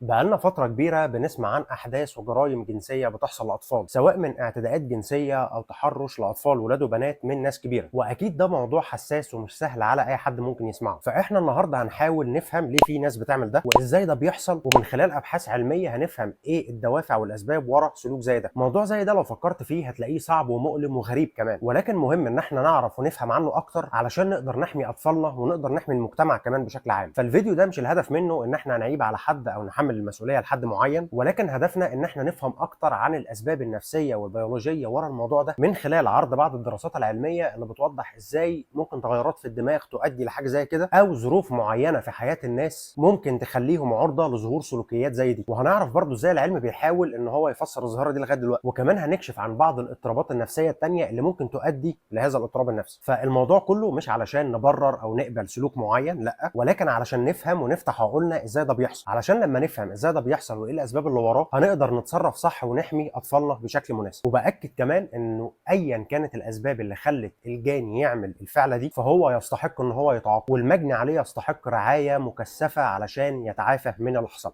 بقالنا فترة كبيرة بنسمع عن أحداث وجرائم جنسية بتحصل لأطفال، سواء من اعتداءات جنسية أو تحرش لأطفال ولاد وبنات من ناس كبيرة، وأكيد ده موضوع حساس ومش سهل على أي حد ممكن يسمعه. فإحنا النهاردة هنحاول نفهم ليه في ناس بتعمل ده وإزاي ده بيحصل، ومن خلال أبحاث علمية هنفهم إيه الدوافع والأسباب ورا سلوك زي ده. موضوع زي ده لو فكرت فيه هتلاقيه صعب ومؤلم وغريب كمان، ولكن مهم إن إحنا نعرف ونفهم عنه أكتر علشان نقدر نحمي أطفالنا ونقدر نحمي المجتمع كمان بشكل عام. فالفيديو ده مش الهدف منه إن إحنا نعيب على حد أو نحمل المسؤولية لحد معين، ولكن هدفنا ان احنا نفهم اكتر عن الاسباب النفسيه والبيولوجيه ورا الموضوع ده من خلال عرض بعض الدراسات العلميه اللي بتوضح ازاي ممكن تغيرات في الدماغ تؤدي لحاجه زي كده، او ظروف معينه في حياه الناس ممكن تخليهم عرضه لظهور سلوكيات زي دي. وهنعرف برضو ازاي العلم بيحاول ان هو يفسر الظاهره دي لغايه دلوقتي، وكمان هنكشف عن بعض الاضطرابات النفسيه التانيه اللي ممكن تؤدي لهذا الاضطراب النفسي. فالموضوع كله مش علشان نبرر او نقبل سلوك معين، لا، ولكن علشان نفهم ونفتح عقولنا ازاي ده بيحصل، علشان لما نفهم ازاي ده بيحصل وايه الاسباب اللي وراه هنقدر نتصرف صح ونحمي اطفالنا بشكل مناسب. وباكد كمان انه ايا كانت الاسباب اللي خلت الجاني يعمل الفعله دي فهو يستحق ان هو يتعاقب، والمجني عليه يستحق رعايه مكثفه علشان يتعافى من اللي حصل.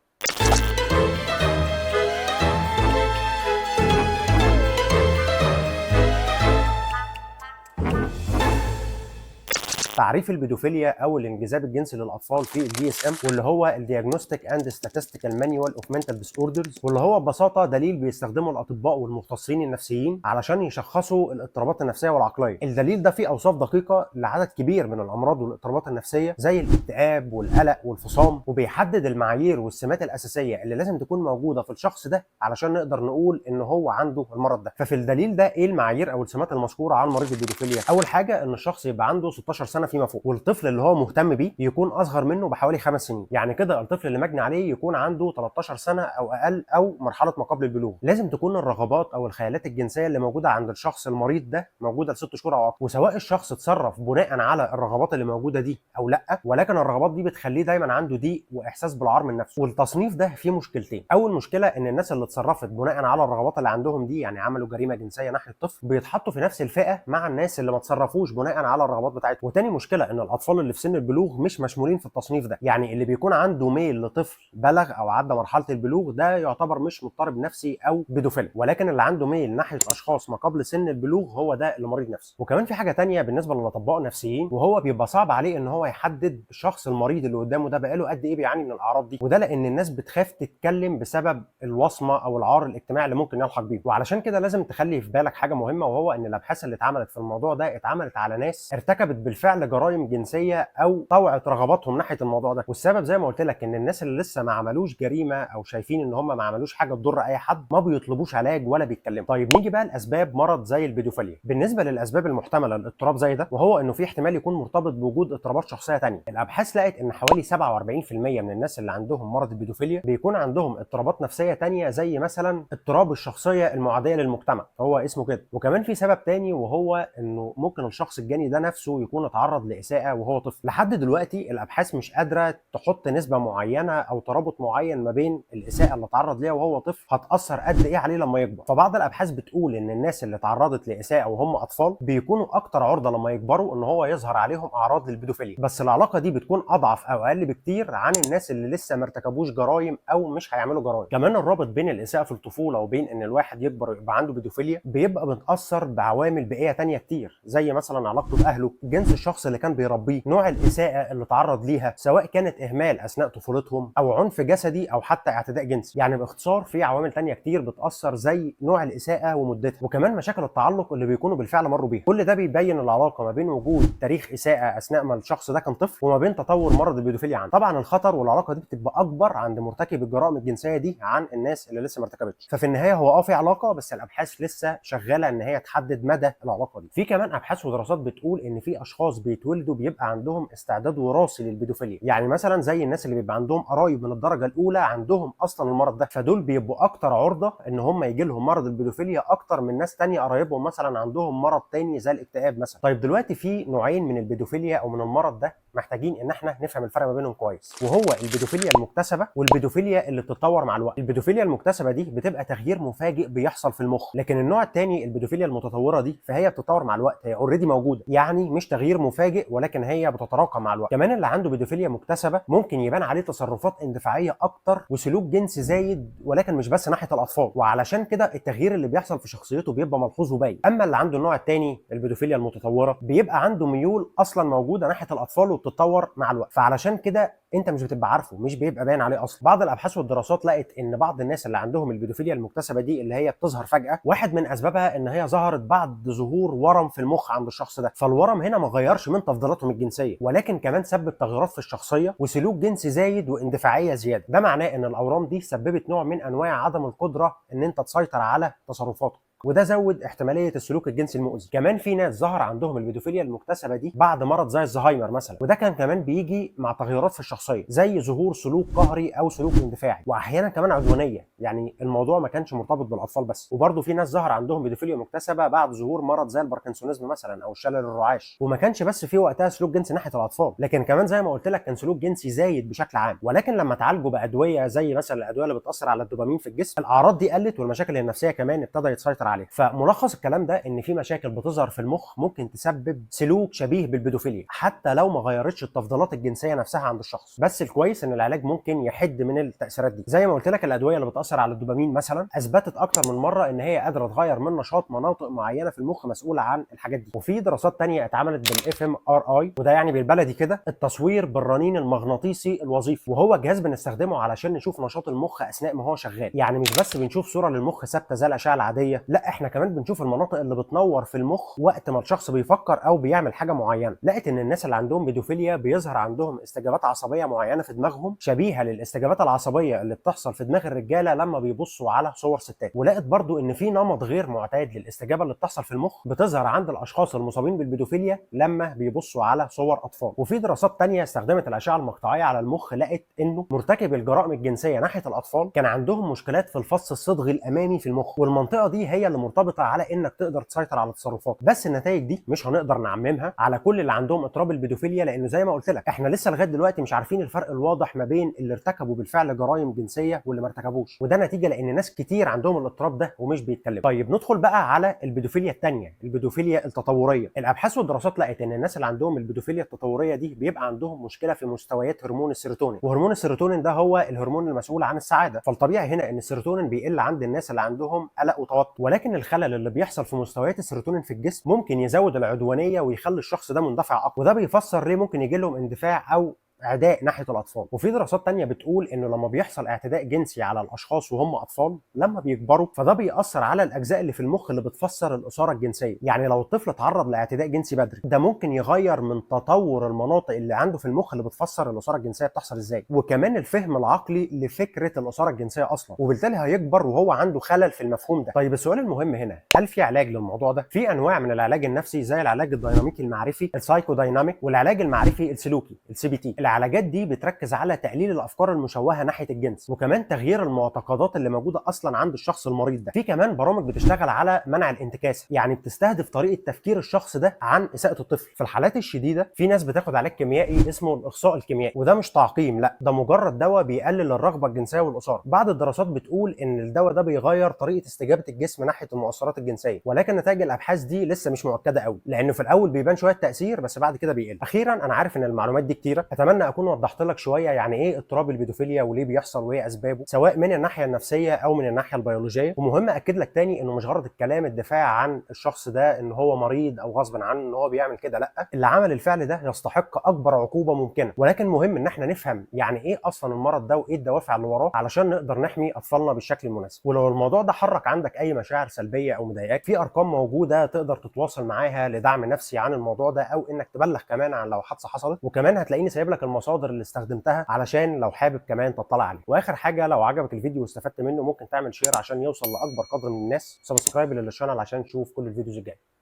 تعريف البيدوفيليا او الانجذاب الجنسي للاطفال في الدي اس ام، واللي هو الدياجنوستيك اند ستاتستيكال مانيوال اوف منتال ديس اوردرز، واللي هو ببساطه دليل بيستخدمه الاطباء والمختصين النفسيين علشان يشخصوا الاضطرابات النفسيه والعقليه. الدليل ده فيه اوصاف دقيقه لعدد كبير من الامراض والاضطرابات النفسيه زي الاكتئاب والقلق والفصام، وبيحدد المعايير والسمات الاساسيه اللي لازم تكون موجوده في الشخص ده علشان نقدر نقول ان هو عنده المرض ده. ففي الدليل ده ايه المعايير او السمات المذكوره عن مريض البيدوفيليا؟ اول حاجه ان الشخص يبقى عنده 16 سنه فيما فوق، والطفل اللي هو مهتم بيه يكون اصغر منه بحوالي 5 سنين. يعني كده الطفل اللي مجني عليه يكون عنده 13 سنه او اقل، او مرحله ما قبل البلوغ. لازم تكون الرغبات او الخيالات الجنسيه اللي موجوده عند الشخص المريض ده موجوده ل6 شهور او اكتر، وسواء الشخص اتصرف بناء على الرغبات اللي موجوده دي او لا، ولكن الرغبات دي بتخليه دايما عنده ضيق واحساس بالعار من نفسه. والتصنيف ده فيه مشكلتين. اول مشكله ان الناس اللي اتصرفت بناء على الرغبات اللي عندهم دي، يعني عملوا جريمه جنسيه ناحيه الطفل، بيتحطوا في نفس الفئه مع الناس اللي ما تصرفوش بناء على الرغبات بتاعتهم. وتاني مشكله ان الاطفال اللي في سن البلوغ مش مشمولين في التصنيف ده، يعني اللي بيكون عنده ميل لطفل بلغ او عدى مرحله البلوغ ده يعتبر مش مضطرب نفسي او بيدوفيل، ولكن اللي عنده ميل ناحيه اشخاص ما قبل سن البلوغ هو ده اللي مريض نفسي. وكمان في حاجه تانية بالنسبه للاطباء النفسيين، وهو بيبقى صعب عليه ان هو يحدد الشخص المريض اللي قدامه ده بقاله قد ايه بيعاني من الاعراض دي، وده لان الناس بتخاف تتكلم بسبب الوصمه او العار الاجتماعي اللي ممكن يلحق بيه. وعلشان كده لازم تخلي في بالك حاجه مهمه، وهو ان الابحاث اللي اتعملت في الموضوع ده اتعملت على ناس ارتكبت بالفعل جرائم جنسيه او طوعت رغباتهم ناحيه الموضوع ده. والسبب زي ما قلت لك ان الناس اللي لسه ما عملوش جريمه او شايفين ان هم ما عملوش حاجه تضر اي حد ما بيطلبوش علاج ولا بيتكلموا. طيب نيجي بقى لاسباب مرض زي البيدوفيليا. بالنسبه للاسباب المحتمله لاضطراب زي ده، وهو انه في احتمال يكون مرتبط بوجود اضطرابات شخصيه ثانيه. الابحاث لقت ان حوالي 47% من الناس اللي عندهم مرض البيدوفيليا بيكون عندهم اضطرابات نفسيه ثانيه، زي مثلا اضطراب الشخصيه المعاديه للمجتمع، هو اسمه كده. وكمان في سبب ثاني، وهو انه ممكن الشخص الجاني ده نفسه يكون اتعرض لاساءه وهو طفل. لحد دلوقتي الابحاث مش قادره تحط نسبه معينه او ترابط معين ما بين الاساءه اللي اتعرض ليها وهو طفل هتاثر قد ايه عليه لما يكبر. فبعض الابحاث بتقول ان الناس اللي اتعرضت لاساءه وهم اطفال بيكونوا اكتر عرضه لما يكبروا ان هو يظهر عليهم اعراض للبيدوفيليا، بس العلاقه دي بتكون اضعف او اقل بكتير عن الناس اللي لسه ما ارتكبوش جرائم او مش هيعملوا جرائم. كمان الرابط بين الاساءه في الطفوله وبين ان الواحد يكبر ويبقى عنده بيدوفيليا بيبقى متاثر بعوامل بيئيه ثانيه كتير، زي مثلا علاقته باهله، جنس الشخص اللي كان بيربيه، نوع الاساءه اللي تعرض ليها، سواء كانت اهمال اثناء طفولتهم او عنف جسدي او حتى اعتداء جنسي. يعني باختصار في عوامل تانية كتير بتاثر زي نوع الاساءه ومدتها، وكمان مشاكل التعلق اللي بيكونوا بالفعل مروا بيها. كل ده بيبين العلاقه ما بين وجود تاريخ اساءه اثناء ما الشخص ده كان طفل وما بين تطور مرض البيدوفيليا عنده. طبعا الخطر والعلاقه دي بتبقى اكبر عند مرتكب الجرائم الجنسيه دي عن الناس اللي لسه ما ارتكبتش. ففي النهايه هو في علاقه، بس الابحاث لسه شغاله ان هي تحدد مدى العلاقه دي. في كمان ابحاث ودراسات بتقول ان في اشخاص بيتولدوا بيبقى عندهم استعداد وراثي للبيدوفيليا، يعني مثلا زي الناس اللي بيبقى عندهم قرايب من الدرجه الاولى عندهم اصلا المرض ده، فدول بيبقوا اكتر عرضه ان هم يجي لهم مرض البيدوفيليا اكتر من ناس تانية قرايبهم مثلا عندهم مرض تاني زي الاكتئاب مثلا. طيب دلوقتي في نوعين من البيدوفيليا او من المرض ده محتاجين ان احنا نفهم الفرق ما بينهم كويس، وهو البيدوفيليا المكتسبه والبيدوفيليا اللي بتتطور مع الوقت. البيدوفيليا المكتسبه دي بتبقى تغيير مفاجئ بيحصل في المخ، لكن النوع الثاني البيدوفيليا المتطوره دي فهي بتتطور مع الوقت، هي اوريدي موجوده، يعني مش تغيير مفاجئ ولكن هي بتتراكم مع الوقت. كمان اللي عنده بيدوفيليا مكتسبه ممكن يبان عليه تصرفات اندفاعيه اكتر وسلوك جنسي زايد، ولكن مش بس ناحيه الاطفال، وعلشان كده التغيير اللي بيحصل في شخصيته بيبقى ملحوظ وباين. اما اللي عنده النوع الثاني البيدوفيليا المتطوره بيبقى عنده ميول اصلا موجوده ناحيه الاطفال وبتتطور مع الوقت، فعلشان كده انت مش بتبقى عارفه، مش بيبقى باين عليه اصلا. بعض الابحاث والدراسات لقت ان بعض الناس اللي عندهم البيدوفيليا المكتسبه دي اللي هي بتظهر فجاه، واحد من اسبابها ان هي ظهرت بعد ظهور ورم في المخ عند الشخص ده، فالورم هنا ما غيرش من تفضيلاتهم الجنسيه ولكن كمان سبب تغيرات في الشخصيه وسلوك جنسي زايد واندفاعيه زياده. ده معناه ان الاورام دي سببت نوع من انواع عدم القدره ان انت تسيطر على تصرفاتك، وده زود احتماليه السلوك الجنسي المؤذي. كمان في ناس ظهر عندهم البيدوفيليا المكتسبه دي بعد مرض زي الزهايمر مثلا، وده كان كمان بيجي مع تغيرات في الشخصيه زي ظهور سلوك قهري او سلوك اندفاعي، واحيانا كمان عدوانيه، يعني الموضوع ما كانش مرتبط بالاطفال بس. وبرده في ناس ظهر عندهم بيدوفيليا مكتسبه بعد ظهور مرض زي الباركنسونيزم مثلا او الشلل الرعاش، وما كانش بس في وقتها سلوك جنسي ناحيه الاطفال، لكن كمان زي ما قلت لك كان سلوك جنسي زايد بشكل عام. ولكن لما تعالجوا بادويه زي مثلا الادويه اللي بتاثر على الدوبامين في الجسم، الاعراض دي قلت والمشاكل النفسيه كمان ابتدى يتسيطر عليها. فملخص الكلام ده ان في مشاكل بتظهر في المخ ممكن تسبب سلوك شبيه بالبيدوفيليا حتى لو ما غيرتش التفضيلات الجنسيه نفسها عند الشخص، بس الكويس ان العلاج ممكن يحد من التاثيرات دي. زي ما قلت لك الادويه اللي بتاثر على الدوبامين مثلا اثبتت اكتر من مره ان هي قادره تغير من نشاط مناطق معينه في المخ مسؤوله عن الحاجات دي. وفي دراسات ثانيه اتعملت بالاف ام ار اي، وده يعني بالبلدي كده التصوير بالرنين المغناطيسي الوظيفي، وهو جهاز بنستخدمه علشان نشوف نشاط المخ اثناء ما هو شغال. يعني مش بس بنشوف صوره للمخ ثابته زي الاشعه العاديه، لا احنا كمان بنشوف المناطق اللي بتنور في المخ وقت ما الشخص بيفكر او بيعمل حاجه معينه. لقيت ان الناس اللي عندهم بيدوفيليا بيظهر عندهم استجابات عصبيه معينه في دماغهم شبيهه للاستجابات العصبيه اللي بتحصل في دماغ الرجاله لما بيبصوا على صور ستات. ولقيت برضو ان في نمط غير معتاد للاستجابه اللي بتحصل في المخ بتظهر عند الاشخاص المصابين بالبيدوفيليا لما بيبصوا على صور اطفال. وفي دراسات تانية استخدمت الاشعه المقطعيه على المخ لقيت انه مرتكب الجرائم الجنسيه ناحيه الاطفال كان عندهم مشكلات في الفص الصدغي الامامي في المخ، والمنطقه دي هي اللي مرتبطه على انك تقدر تسيطر على تصرفاتك. بس النتائج دي مش هنقدر نعممها على كل اللي عندهم اضطراب البيدوفيليا، لانه زي ما قلت لك احنا لسه لغايه دلوقتي مش عارفين الفرق الواضح ما بين اللي ارتكبوا بالفعل جرائم جنسيه واللي ما ارتكبوش، وده نتيجه لان ناس كتير عندهم الاضطراب ده ومش بيتكلموا. طيب ندخل بقى على البيدوفيليا الثانيه، البيدوفيليا التطوريه. الابحاث والدراسات لقت ان الناس اللي عندهم البيدوفيليا التطوريه دي بيبقى عندهم مشكله في مستويات هرمون السيروتونين، وهرمون السيروتونين ده هو الهرمون المسؤول عن السعاده، فالطبيعي هنا ان السيروتونين بيقل عند الناس اللي عندهم قلق وتوتر. ولكن الخلل اللي بيحصل في مستويات السيروتونين في الجسم ممكن يزود العدوانيه ويخلي الشخص ده مندفع اكتر، وده بيفسر ليه ممكن يجي لهم اندفاع او اعداء ناحيه الاطفال. وفي دراسات تانية بتقول انه لما بيحصل اعتداء جنسي على الاشخاص وهم اطفال لما بيكبروا فده بيأثر على الاجزاء اللي في المخ اللي بتفسر الاثاره الجنسيه. يعني لو الطفل اتعرض لاعتداء جنسي بدري ده ممكن يغير من تطور المناطق اللي عنده في المخ اللي بتفسر الاثاره الجنسيه بتحصل ازاي، وكمان الفهم العقلي لفكره الاثاره الجنسيه اصلا، وبالتالي هيكبر وهو عنده خلل في المفهوم ده. طيب السؤال المهم هنا، هل في علاج للموضوع ده؟ في انواع من العلاج النفسي زي العلاج الديناميكي المعرفي السايكو دايناميك والعلاج المعرفي السلوكي السي بي تي. العلاجات دي بتركز على تقليل الافكار المشوهه ناحيه الجنس وكمان تغيير المعتقدات اللي موجوده اصلا عند الشخص المريض ده. في كمان برامج بتشتغل على منع الانتكاسه، يعني بتستهدف طريقه تفكير الشخص ده عن اساءه الطفل. في الحالات الشديده في ناس بتاخد علاج كيميائي اسمه الاخصاء الكيميائي، وده مش تعقيم، لا ده مجرد دواء بيقلل الرغبه الجنسيه والاثاره. بعض الدراسات بتقول ان الدواء ده بيغير طريقه استجابه الجسم ناحيه المؤثرات الجنسيه، ولكن نتائج الابحاث دي لسه مش مؤكده قوي، لانه في الاول بيبان شويه تاثير بس بعد كده بيقل. اخيرا انا عارف ان المعلومات دي كتيره، اتمنى اكون وضحت لك شويه يعني ايه اضطراب البيدوفيليا وليه بيحصل وايه اسبابه سواء من الناحيه النفسيه او من الناحيه البيولوجيه. ومهم اكد لك تاني انه مش غرض الكلام الدفاع عن الشخص ده ان هو مريض او غصب عنه ان هو بيعمل كده، لا اللي عمل الفعل ده يستحق اكبر عقوبه ممكنه، ولكن مهم ان احنا نفهم يعني ايه اصلا المرض ده وايه الدوافع اللي وراه علشان نقدر نحمي اطفالنا بالشكل المناسب. ولو الموضوع ده حرك عندك اي مشاعر سلبيه او مضايقاك، في ارقام موجوده تقدر تتواصل معاها لدعم نفسي عن الموضوع ده او انك تبلغ كمان عن لو حادثه حصلت، وكمان هتلاقيني سايب لك المصادر اللي استخدمتها علشان لو حابب كمان تطلع عليه. واخر حاجه لو عجبك الفيديو واستفدت منه ممكن تعمل شير عشان يوصل لاكبر قدر من الناس، سبسكرايب للشانل عشان تشوف كل الفيديوز الجايه.